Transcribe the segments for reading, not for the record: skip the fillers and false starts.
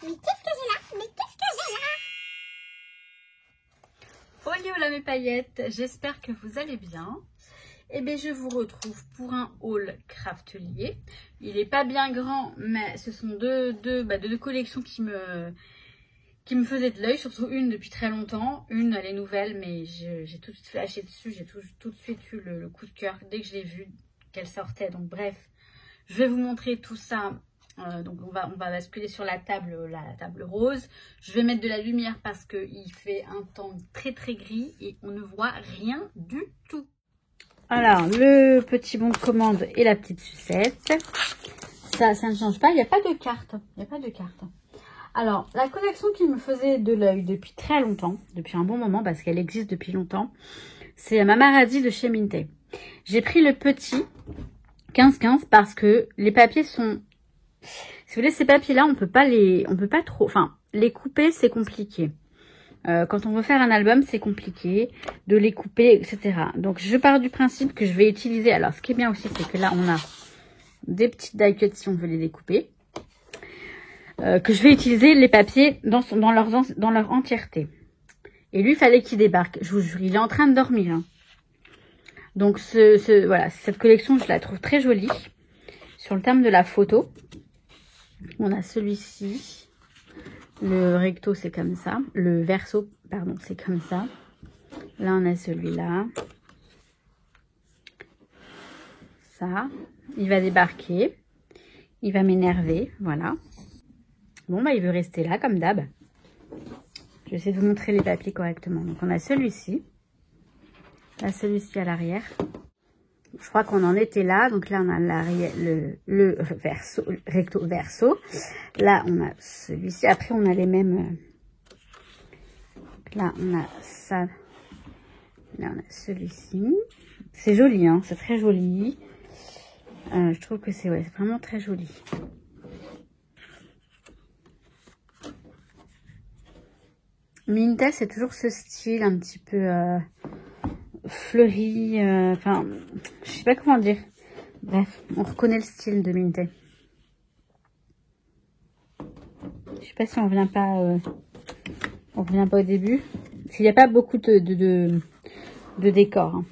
Mais qu'est-ce que j'ai là? Mais qu'est-ce que j'ai là? Hola mes paillettes, j'espère que vous allez bien. Et bien je vous retrouve pour un haul craftelier. Il n'est pas bien grand, mais ce sont deux collections qui me faisaient de l'œil, surtout une depuis très longtemps. Une elle est nouvelle, mais j'ai tout de suite flashé dessus, j'ai tout de suite eu le coup de cœur dès que je l'ai vue qu'elle sortait. Donc bref, je vais vous montrer tout ça. Donc on va basculer sur la table rose. Je vais mettre de la lumière parce qu'il fait un temps très très gris et on ne voit rien du tout. Alors le petit bon de commande et la petite sucette. Ça ne change pas, il n'y a pas de carte. Il n'y a pas de carte. Alors la collection qui me faisait de l'œil depuis très longtemps, depuis un bon moment parce qu'elle existe depuis longtemps, c'est Mama Radis de chez Minté. J'ai pris le petit 15-15 parce que les papiers sont... Si vous voulez, ces papiers-là, on peut pas trop... Enfin, les couper, c'est compliqué. Quand on veut faire un album, c'est compliqué de les couper, etc. Donc, je pars du principe que je vais utiliser... Alors, ce qui est bien aussi, c'est que là, on a des petites die cuts si on veut les découper. Que je vais utiliser les papiers dans leur entièreté. Et lui, il fallait qu'il débarque. Je vous jure, il est en train de dormir. Hein. Donc, voilà, cette collection, je la trouve très jolie. Sur le terme de la photo, on a celui-ci. Le recto, c'est comme ça. Le verso, pardon, c'est comme ça. Là, on a celui-là. Ça. Il va débarquer. Il va m'énerver. Voilà. Bon, bah, il veut rester là, comme d'hab. Je vais essayer de vous montrer les papiers correctement. Donc, on a celui-ci. Là, celui-ci à l'arrière. Je crois qu'on en était là. Donc là, on a l'arrière, le verso, recto verso. Là, on a celui-ci. Après, on a les mêmes. Là, on a ça. Là, on a celui-ci. C'est joli, hein. C'est très joli. Je trouve que c'est vraiment très joli. Minté, c'est toujours ce style un petit peu... fleuri, enfin, je sais pas comment dire. Bref, on reconnaît le style de Minté. Je sais pas si on revient pas au début. Parce qu'il n'y a pas beaucoup de décor. Hein.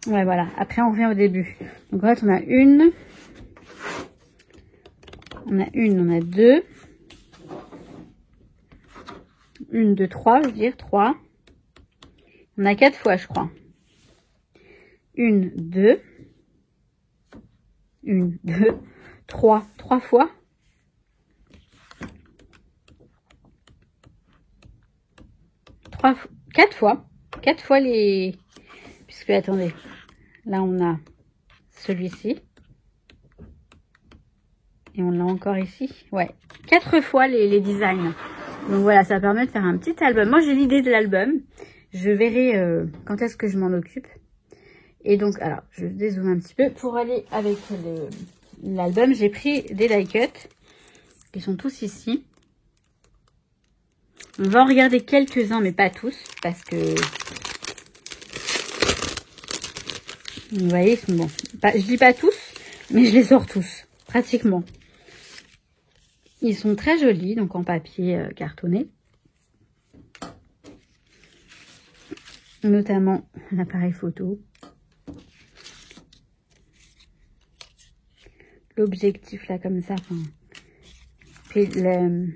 Ouais, voilà. Après, on revient au début. Donc, en fait, on a une, on a deux. Une, deux, trois, je veux dire, trois. On a 4 fois, je crois. 1, 2. 1, 2, 3. 3 fois. 4 fois. 4 fois les... Puisque, attendez. Là, on a celui-ci. Et on l'a encore ici. Ouais. 4 fois les designs. Donc, voilà, ça permet de faire un petit album. Moi, j'ai l'idée de l'album. Je verrai quand est-ce que je m'en occupe. Et donc, alors, je dézoome un petit peu. Pour aller avec l'album, j'ai pris des die cuts. Qui sont tous ici. On va en regarder quelques-uns, mais pas tous. Parce que... Vous voyez, ils sont bons. Je dis pas tous, mais je les sors tous. Pratiquement. Ils sont très jolis, donc en papier cartonné. Notamment l'appareil photo, l'objectif là comme ça, enfin, puis vous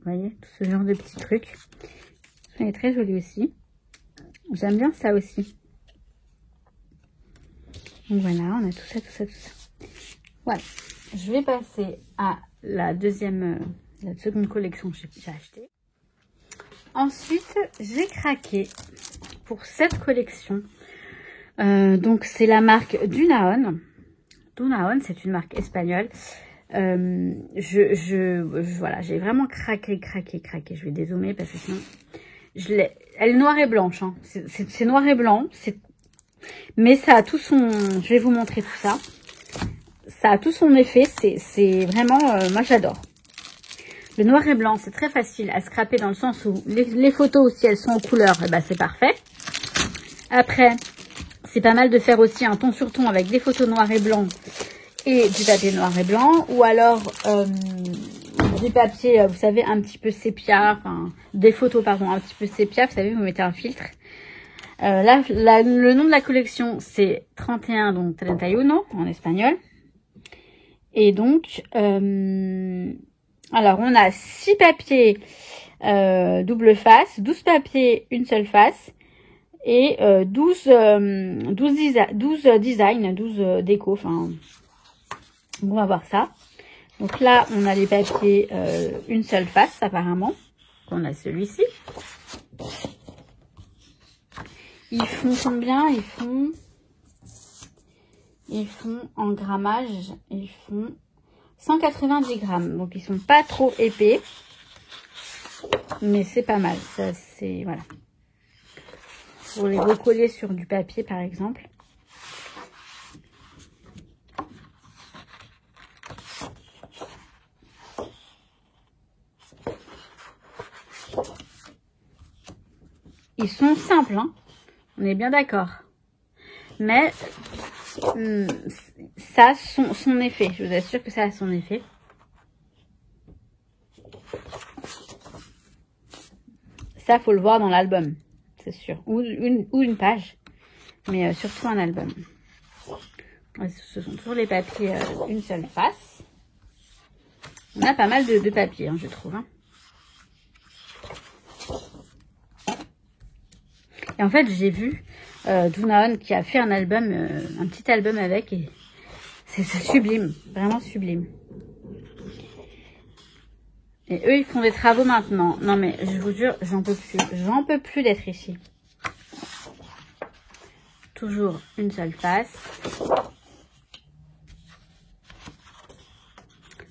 voyez, tout ce genre de petits trucs. Il est très joli aussi. J'aime bien ça aussi. Donc voilà, on a tout ça, tout ça, tout ça. Voilà, je vais passer à la seconde collection que j'ai achetée. Ensuite, j'ai craqué pour cette collection. Donc, c'est la marque Dunaon. Dunaon, c'est une marque espagnole. Voilà, j'ai vraiment craqué. Je vais dézoomer parce que sinon, elle est noire et blanche. Hein. C'est noir et blanc. Mais ça a tout son... Je vais vous montrer tout ça. Ça a tout son effet. C'est vraiment... moi, j'adore. Le noir et blanc, c'est très facile à scraper dans le sens où les photos, si elles sont en couleur, eh ben, c'est parfait. Après, c'est pas mal de faire aussi un ton sur ton avec des photos noir et blanc et du papier noir et blanc, ou alors du papier, vous savez, un petit peu sépia, enfin des photos pardon, un petit peu sépia, vous savez, vous mettez un filtre. Là, le nom de la collection c'est 31, donc 31 en espagnol. Et donc, alors on a 6 papiers double face, 12 papiers une seule face, et 12 designs, 12 décos, enfin, on va voir ça. Donc là, on a les papiers une seule face, apparemment. On a celui-ci. Ils font combien? Ils font en grammage, ils font 190 grammes. Donc, ils sont pas trop épais. Mais c'est pas mal. Ça, c'est, voilà. Pour les recoller sur du papier, par exemple. Ils sont simples, hein. On est bien d'accord. Mais ça a son effet. Je vous assure que ça a son effet. Ça, faut le voir dans l'album, c'est sûr. Ou une page. Mais surtout un album. Ce sont toujours les papiers une seule face. On a pas mal de papiers, hein, je trouve. Hein. Et en fait, j'ai vu Dunaon qui a fait un album, un petit album avec. Et c'est sublime, vraiment sublime. Et eux, ils font des travaux maintenant. Non, mais je vous jure, j'en peux plus. J'en peux plus d'être ici. Toujours une seule face.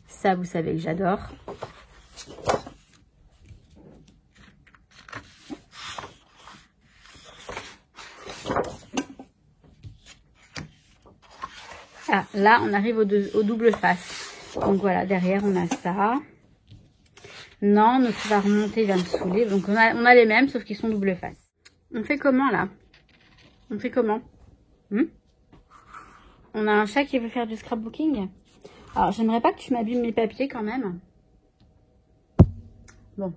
Ça, vous savez que j'adore. Ah, là, on arrive au double face. Donc voilà, derrière, on a ça. Non, notre va remonter, il va me saouler. Donc on a les mêmes, sauf qu'ils sont double face. On fait comment là? On fait comment? On a un chat qui veut faire du scrapbooking. Alors j'aimerais pas que tu m'abîmes mes papiers quand même. Bon.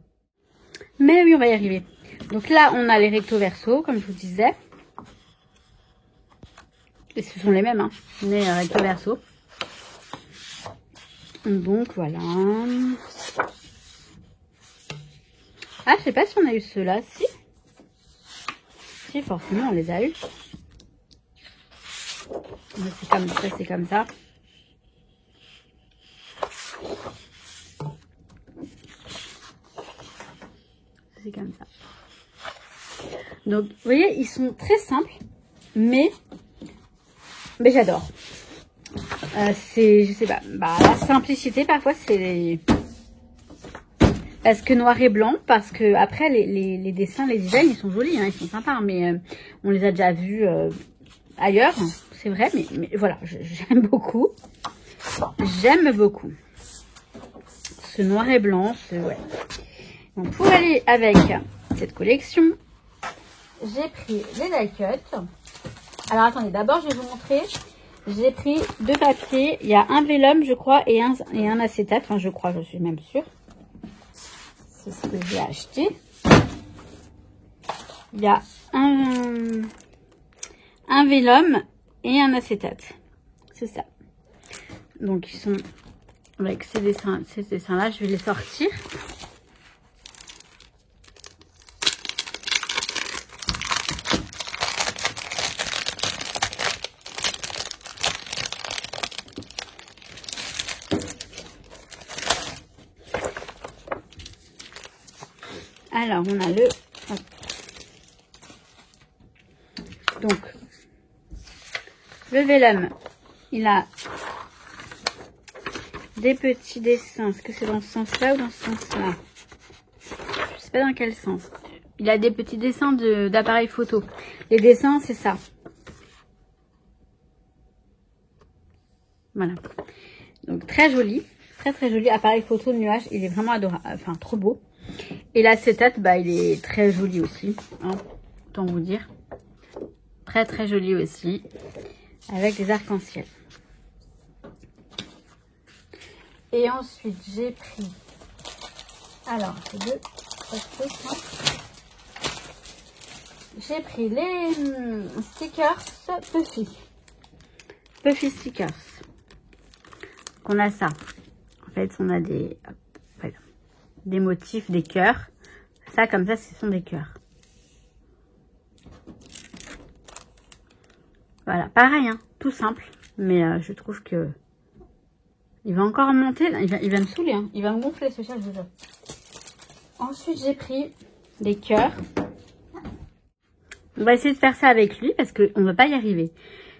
Mais oui, on va y arriver. Donc là, on a les recto verso, comme je vous disais. Et ce sont les mêmes, hein. Les recto verso. Donc voilà. Ah, je sais pas si on a eu ceux-là. Si. Si, forcément, on les a eu. C'est comme ça, c'est comme ça. C'est comme ça. Donc, vous voyez, ils sont très simples, mais j'adore. C'est, je sais pas, la simplicité, parfois, c'est... Parce que noir et blanc, parce que après les dessins, les designs, ils sont jolis, hein, ils sont sympas, mais on les a déjà vus ailleurs, c'est vrai, mais voilà, j'aime beaucoup. J'aime beaucoup ce noir et blanc, ouais. Donc pour aller avec cette collection, j'ai pris les die cuts. Alors attendez, d'abord je vais vous montrer. J'ai pris 2 papiers, il y a un vélum je crois et un acétate, enfin je crois, je suis même sûre. C'est ce que j'ai acheté. Il y a un vélum et un acétate. C'est ça. Donc ils sont avec ces dessins-là. Je vais les sortir. Alors, on a le... Donc, le vélum, il a des petits dessins. Est-ce que c'est dans ce sens-là ou dans ce sens-là? Je sais pas dans quel sens. Il a des petits dessins d'appareil photo. Les dessins, c'est ça. Voilà. Donc, très joli. Très, très joli. Appareil photo de nuage. Il est vraiment adorable. Enfin, trop beau. Et l'acétate, il est très joli aussi. Hein, autant vous dire. Très, très joli aussi. Avec des arcs-en-ciel. Et ensuite, j'ai pris... Alors, c'est deux. J'ai pris les stickers Puffy. Puffy stickers. On a ça. En fait, on a des motifs, des cœurs. Ça, comme ça, ce sont des cœurs. Voilà, pareil, hein, tout simple. Mais je trouve que il va encore monter. Là. Il va me saouler, hein. Il va me gonfler ce chat, je vous jure. Ensuite, j'ai pris des cœurs. On va essayer de faire ça avec lui parce qu'on ne va pas y arriver.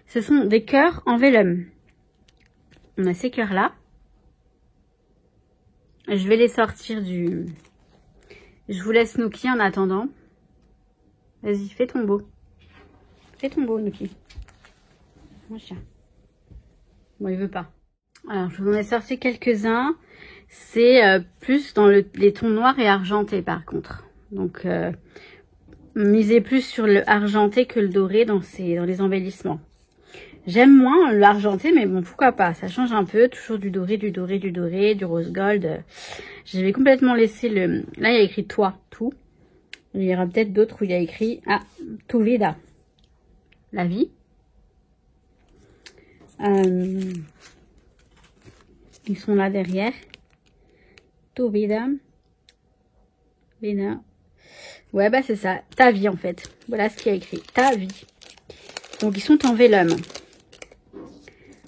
Ce sont des cœurs en vélum. On a ces cœurs-là. Je vais les sortir du... Je vous laisse Nuki en attendant. Vas-y, fais ton beau. Fais ton beau, Nuki. Mon chien. Bon, il veut pas. Alors, je vous en ai sorti quelques-uns. C'est plus dans les tons noirs et argentés, par contre. Donc, misez plus sur le argenté que le doré dans les embellissements. J'aime moins l'argenté, mais bon, pourquoi pas. Ça change un peu. Toujours du doré, du doré, du doré, du rose gold. J'avais complètement laissé le... Là, il y a écrit toi, tout. Il y aura peut-être d'autres où il y a écrit tu vida. La vie. Ils sont là derrière. Tu vida. Vida. Ouais, bah c'est ça. Ta vie, en fait. Voilà ce qu'il y a écrit. Ta vie. Donc, ils sont en vélum.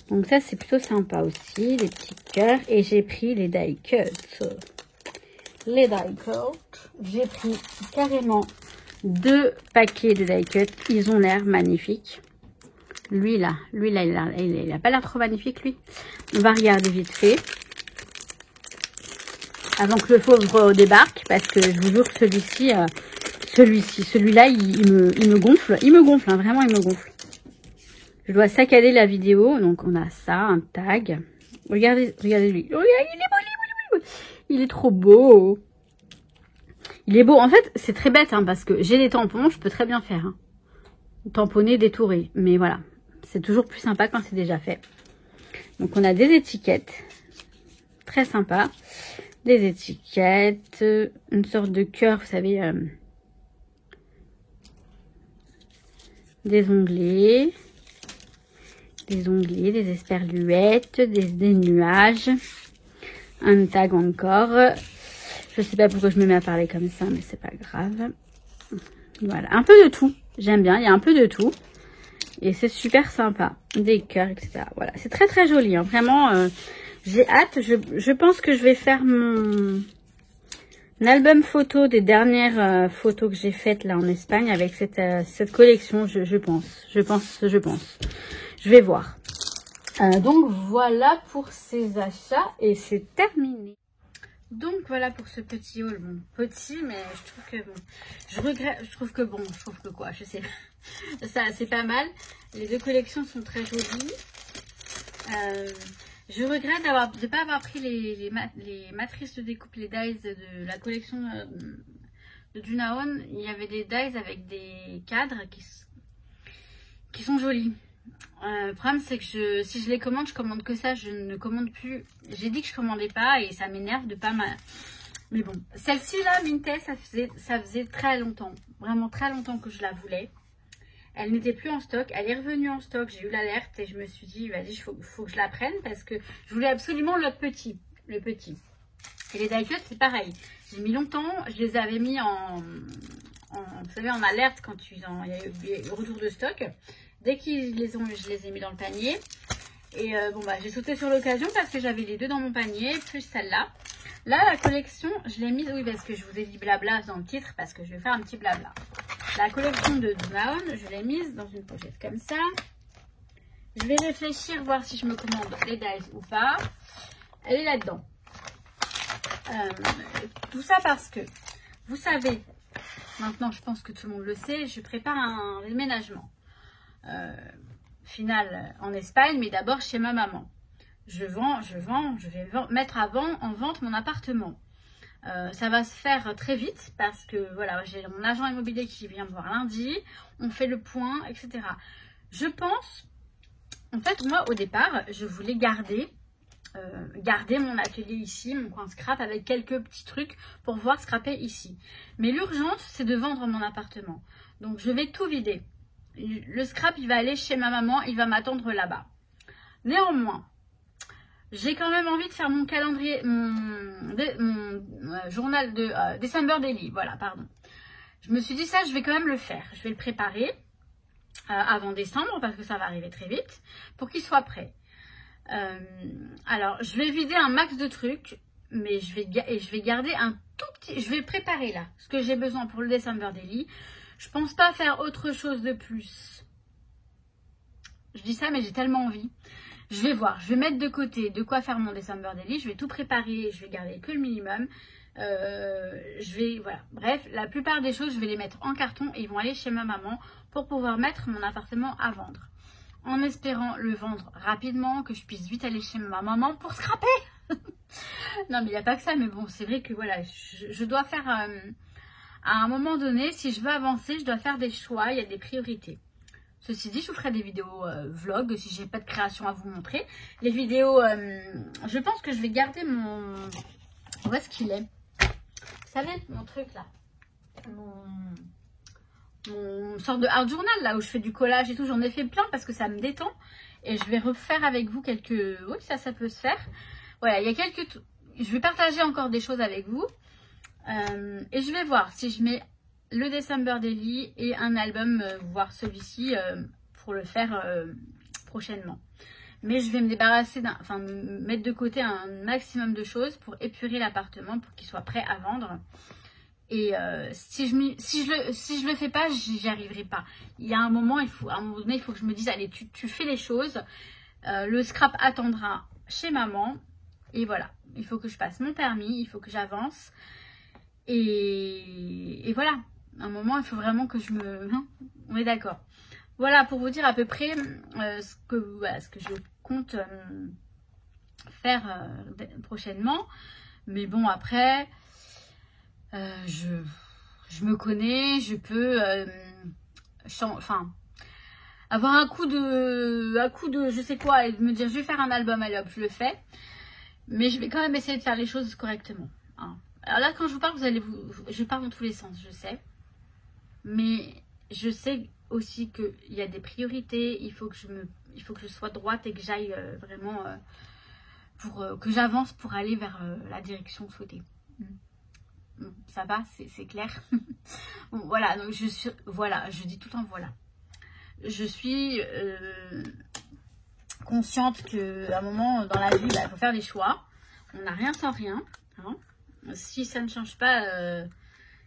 Donc, ça, c'est plutôt sympa aussi. Les petits cœurs. Et j'ai pris les die cuts. Les die cuts. J'ai pris carrément 2 paquets de die cuts. Ils ont l'air magnifiques. Lui, là, il a pas l'air trop magnifique, lui. On va regarder vite fait. Avant que le pauvre débarque. Parce que je vous jure que celui-là, il me gonfle. Il me gonfle, hein, vraiment, il me gonfle. Je dois saccader la vidéo. Donc, on a ça, un tag. Regardez lui. Regardez, il est beau, il est trop beau. Il est beau. En fait, c'est très bête, hein, parce que j'ai des tampons, je peux très bien faire. Hein. Tamponner, détourer. Mais voilà, c'est toujours plus sympa quand c'est déjà fait. Donc, on a des étiquettes. Très sympa. Des étiquettes. Une sorte de cœur, vous savez. Des onglets. Des esperluettes, des nuages. Un tag encore. Je sais pas pourquoi je me mets à parler comme ça, mais c'est pas grave. Voilà, un peu de tout. J'aime bien, il y a un peu de tout. Et c'est super sympa. Des cœurs, etc. Voilà, c'est très très joli. Hein. Vraiment, j'ai hâte. Je pense que je vais faire mon album photo des dernières photos que j'ai faites là en Espagne avec cette collection. Je pense. Je vais voir. Donc voilà pour ces achats et c'est terminé. Donc voilà pour ce petit haul, bon petit, mais je trouve que bon, je trouve que quoi, je sais, ça c'est pas mal. Les 2 collections sont très jolies. Je regrette de ne pas avoir pris les matrices de découpe, les dies de la collection de Dunaon. Il y avait des dies avec des cadres qui sont jolis. Le problème c'est que si je les commande, je commande que ça, je ne commande plus. J'ai dit que je commandais pas et ça m'énerve de pas mal. Mais bon, celle-ci là, Minté, ça faisait très longtemps, vraiment très longtemps que je la voulais. Elle n'était plus en stock, elle est revenue en stock, j'ai eu l'alerte et je me suis dit, vas-y, il faut que je la prenne parce que je voulais absolument le petit. Et les die cuts, c'est pareil. J'ai mis longtemps, je les avais mis vous savez, en alerte quand il y a eu le retour de stock. Dès qu'ils je les ai mis dans le panier. Et bon bah j'ai sauté sur l'occasion parce que j'avais les 2 dans mon panier, plus celle-là. Là, la collection, je l'ai mise, oui, parce que je vous ai dit blabla dans le titre, parce que je vais faire un petit blabla. La collection de Dunaon, je l'ai mise dans une pochette comme ça. Je vais réfléchir, voir si je me commande les dies ou pas. Elle est là-dedans. Tout ça parce que, vous savez, maintenant je pense que tout le monde le sait, je prépare un déménagement. Final en Espagne, mais d'abord chez ma maman. Je vais mettre en vente mon appartement. Ça va se faire très vite parce que voilà, j'ai mon agent immobilier qui vient me voir lundi. On fait le point, etc. Je pense, en fait, moi au départ, je voulais garder garder mon atelier ici, mon coin scrap, avec quelques petits trucs pour pouvoir scraper ici. Mais l'urgence, c'est de vendre mon appartement. Donc je vais tout vider. Le scrap, il va aller chez ma maman, il va m'attendre là-bas. Néanmoins, j'ai quand même envie de faire mon calendrier, mon journal de December Daily. Voilà, pardon. Je me suis dit ça, je vais quand même le faire. Je vais le préparer avant décembre, parce que ça va arriver très vite, pour qu'il soit prêt. Alors, je vais vider un max de trucs, mais je vais garder un tout petit... Je vais préparer là, ce que j'ai besoin pour le December Daily. Je pense pas faire autre chose de plus. Je dis ça, mais j'ai tellement envie. Je vais voir, je vais mettre de côté de quoi faire mon December Daily. Je vais tout préparer, je vais garder que le minimum. Voilà. Bref, la plupart des choses, je vais les mettre en carton et ils vont aller chez ma maman pour pouvoir mettre mon appartement à vendre. En espérant le vendre rapidement, que je puisse vite aller chez ma maman pour scraper. Non, mais il n'y a pas que ça, mais bon, c'est vrai que voilà, je dois faire... à un moment donné, si je veux avancer, je dois faire des choix, il y a des priorités. Ceci dit, je vous ferai des vidéos vlog si j'ai pas de création à vous montrer. Les vidéos, je pense que je vais garder mon... Où est-ce qu'il est? Vous savez, mon truc là. Mon sorte de art journal là où je fais du collage et tout. J'en ai fait plein parce que ça me détend. Et je vais refaire avec vous quelques... Oui, ça peut se faire. Voilà, il y a quelques... Je vais partager encore des choses avec vous. Et je vais voir si je mets le December Daily et un album, voire celui-ci, pour le faire prochainement. Mais je vais me débarrasser me mettre de côté un maximum de choses pour épurer l'appartement, pour qu'il soit prêt à vendre. Et si je le fais pas, j'y arriverai pas. Il y a un moment, à un moment donné, il faut que je me dise, allez, tu fais les choses. Le scrap attendra chez maman. Et voilà, il faut que je passe mon permis, il faut que j'avance. Et voilà, à un moment, il faut vraiment que je me... Hein, on est d'accord. Voilà, pour vous dire à peu près ce que je compte faire prochainement. Mais bon, après, je me connais, je peux avoir un coup de je sais quoi et me dire je vais faire un album, allez hop, je le fais. Mais je vais quand même essayer de faire les choses correctement. Hein. Alors là, quand je vous parle, je parle dans tous les sens, je sais. Mais je sais aussi qu'il y a des priorités. Il faut que je sois droite et que j'aille vraiment que j'avance pour aller vers la direction souhaitée. Bon, ça va, c'est clair. Bon, voilà, donc je dis tout le temps voilà. Je suis consciente qu'à un moment dans la vie, il faut faire des choix. On n'a rien sans rien. Hein. Si ça ne change pas,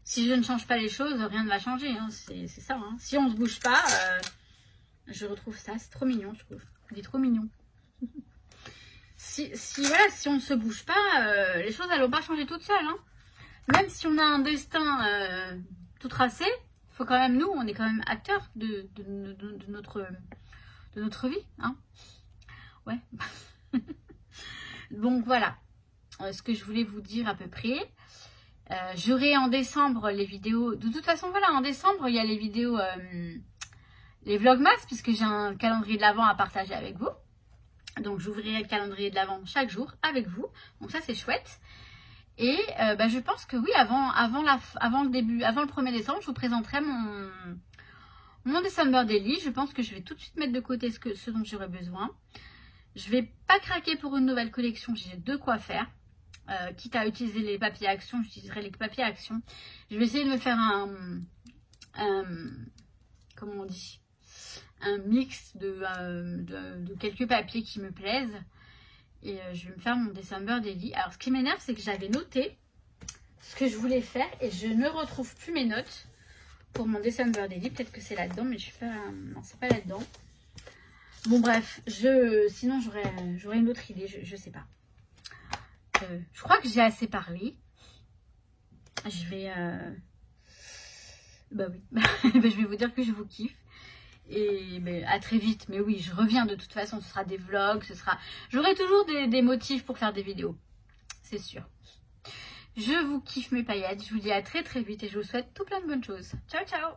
si je ne change pas les choses, rien ne va changer. Hein. C'est ça. Hein. Si on ne se bouge pas, je retrouve ça. C'est trop mignon, je trouve. Il est trop mignon. Si on ne se bouge pas, les choses elles vont pas changer toutes seules. Hein. Même si on a un destin tout tracé, faut quand même on est quand même acteurs de notre vie. Hein. Ouais. Donc voilà. Ce que je voulais vous dire à peu près. J'aurai en décembre les vidéos. De toute façon, voilà, en décembre, il y a les vidéos, les vlogmas, puisque j'ai un calendrier de l'Avent à partager avec vous. Donc, j'ouvrirai le calendrier de l'Avent chaque jour avec vous. Donc, ça, c'est chouette. Et je pense que oui, avant le 1er décembre, je vous présenterai mon December Daily. Je pense que je vais tout de suite mettre de côté ce dont j'aurai besoin. Je vais pas craquer pour une nouvelle collection. J'ai de quoi faire. Quitte à utiliser les papiers action, j'utiliserai les papiers action. Je vais essayer de me faire comment on dit, un mix de quelques papiers qui me plaisent. Et je vais me faire mon December Daily. Alors, ce qui m'énerve, c'est que j'avais noté ce que je voulais faire et je ne retrouve plus mes notes pour mon December Daily. Peut-être que c'est là-dedans, mais je suis pas... Non, c'est pas là-dedans. Bon, bref. Sinon, j'aurais une autre idée. Je sais pas. Je crois que j'ai assez parlé. Je vais... Bah oui. Je vais vous dire que je vous kiffe. Et à très vite. Mais oui, je reviens de toute façon. Ce sera des vlogs. J'aurai toujours des motifs pour faire des vidéos. C'est sûr. Je vous kiffe mes paillettes. Je vous dis à très très vite. Et je vous souhaite tout plein de bonnes choses. Ciao, ciao.